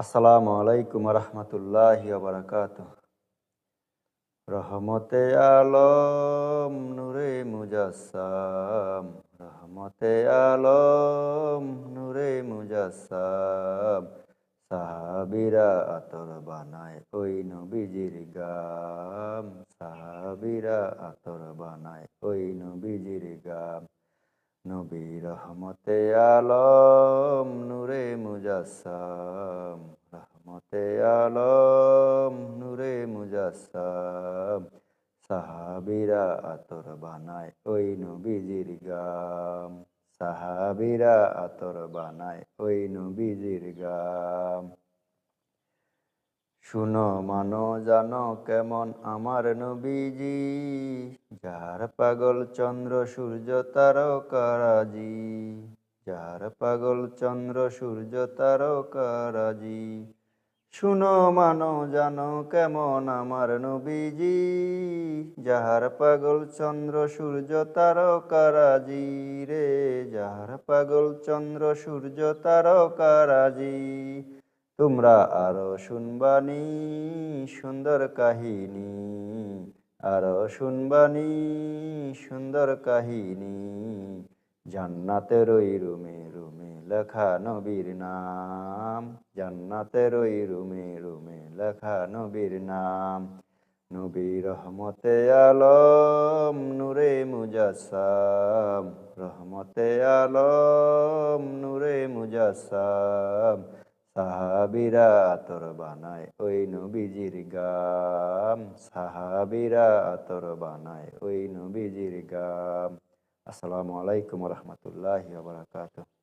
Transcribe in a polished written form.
আসসালামু আলাইকুম রহমতুল্লাহি বারাকাতুহ। রহমতে আলম নূরে মুজাসসাম, রহমতে আলম নূরে মুজাসসাম। সাহাবীরা আতর বানায় ওই নবীজির গাম, সাহাবীরা আতর বানায় ওই নবীজির গাম। নবী রহমতে আলম নূরে মুজাসসাম, রহমতে আলম নূরে মুজাসসাম। সাহাবীরা আতর বানায় ওই নবীজির গাম, সাহাবীরা আতর বানায় ওই নবীজির গাম। শুনো মানো জানো কেমন আমার নবীজি, যার পাগল চন্দ্র সূর্য তারকারাজি, যার পাগল চন্দ্র সূর্য তারকারাজি। শুনো মানো জানো কেমন আমার নবীজি, যাহার পাগল চন্দ্র সূর্য তারকারাজি রে, যাহার পাগল চন্দ্র সূর্য তারকারাজি। তোমরা আরো শুনবানি সুন্দর কাহিনী, আরো শুনবানি সুন্দর কাহিনী। জান্নাতের ওই রুমে রুমে লেখা নবীর নাম, জান্নাতের ওই রুমে রুমে লেখা নবীর নাম। নবী রহমতে আলম নূরে মুজাসসাম, রহমতে আলম নূরে মুজাসসাম। সাহাবীরা আতর বানায় ওই নবীজির গাম, সাহাবীরা আতর বানায় ওই নবীজির গাম। আসসালামু আলাইকুম রহমতুল্লাহি ওয়া বারাকাতুহু।